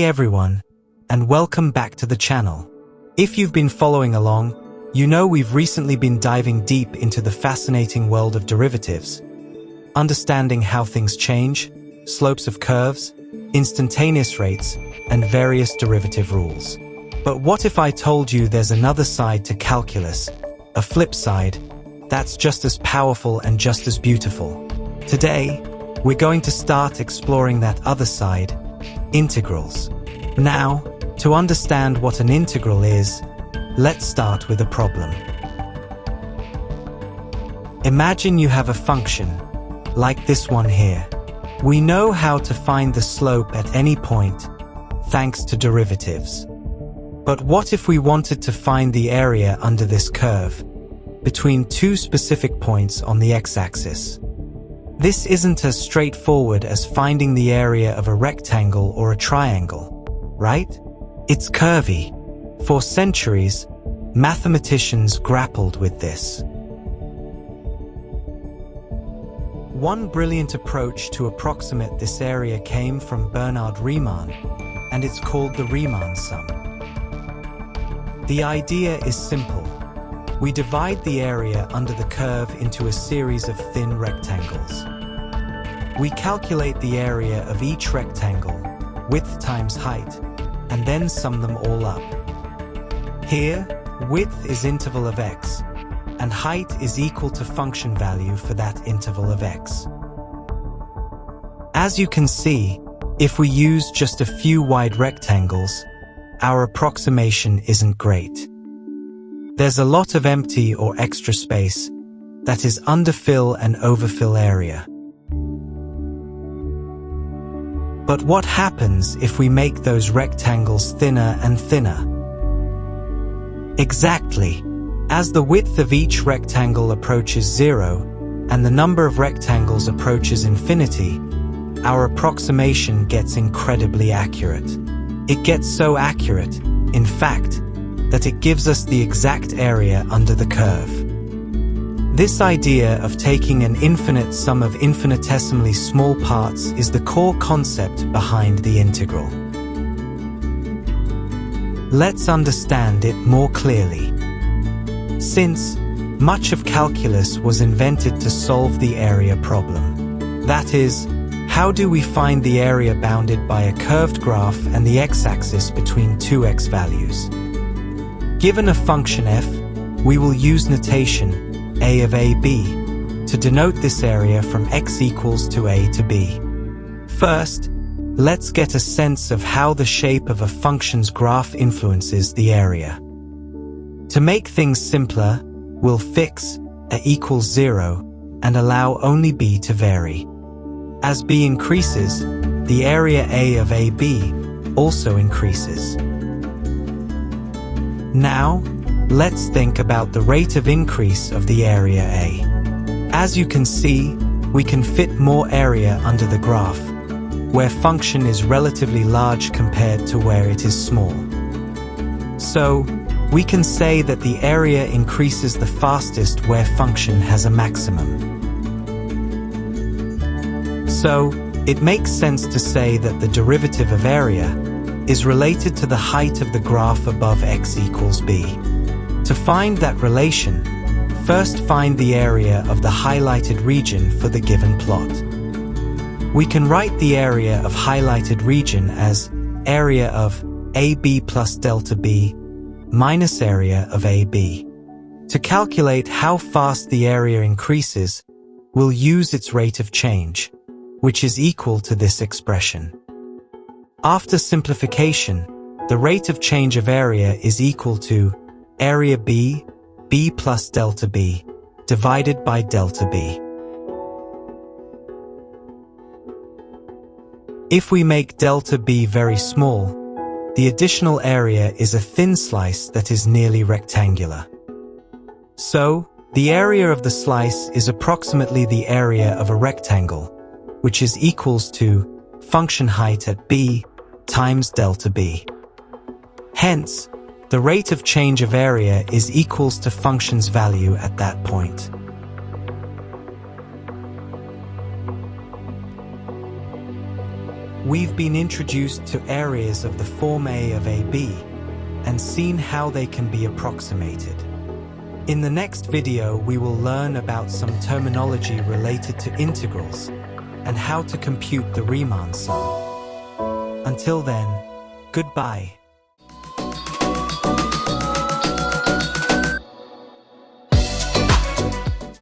Hey everyone, and welcome back to the channel. If you've been following along, you know we've recently been diving deep into the fascinating world of derivatives, understanding how things change, slopes of curves, instantaneous rates, and various derivative rules. But what if I told you there's another side to calculus, a flip side, that's just as powerful and just as beautiful? Today, we're going to start exploring that other side, integrals. Now, to understand what an integral is, let's start with a problem. Imagine you have a function, like this one here. We know how to find the slope at any point, thanks to derivatives. But what if we wanted to find the area under this curve, between two specific points on the x-axis? This isn't as straightforward as finding the area of a rectangle or a triangle, right? It's curvy. For centuries, mathematicians grappled with this. One brilliant approach to approximate this area came from Bernard Riemann, and it's called the Riemann sum. The idea is simple. We divide the area under the curve into a series of thin rectangles. We calculate the area of each rectangle, width times height, and then sum them all up. Here, width is interval of x, and height is equal to function value for that interval of x. As you can see, if we use just a few wide rectangles, our approximation isn't great. There's a lot of empty or extra space, that is underfill and overfill area. But what happens if we make those rectangles thinner and thinner? Exactly. As the width of each rectangle approaches 0, and the number of rectangles approaches infinity, our approximation gets incredibly accurate. It gets so accurate, in fact, that it gives us the exact area under the curve. This idea of taking an infinite sum of infinitesimally small parts is the core concept behind the integral. Let's understand it more clearly. Since much of calculus was invented to solve the area problem, that is, how do we find the area bounded by a curved graph and the x-axis between two x values? Given a function f, we will use notation a of ab to denote this area from x equals to a to b. First, let's get a sense of how the shape of a function's graph influences the area. To make things simpler, we'll fix a equals 0 and allow only b to vary. As b increases, the area a of ab also increases. Now, let's think about the rate of increase of the area a. As you can see, we can fit more area under the graph, where function is relatively large compared to where it is small. So, we can say that the area increases the fastest where function has a maximum. So, it makes sense to say that the derivative of area is related to the height of the graph above x equals b. To find that relation, first find the area of the highlighted region for the given plot. We can write the area of highlighted region as area of AB plus delta B minus area of AB. To calculate how fast the area increases, we'll use its rate of change, which is equal to this expression. After simplification, the rate of change of area is equal to area B, B plus delta B, divided by delta B. If we make delta B very small, the additional area is a thin slice that is nearly rectangular. So, the area of the slice is approximately the area of a rectangle, which is equals to function height at b times delta b. Hence, the rate of change of area is equals to function's value at that point. We've been introduced to areas of the form A of AB and seen how they can be approximated. In the next video, we will learn about some terminology related to integrals and how to compute the Riemann sum. Until then, goodbye.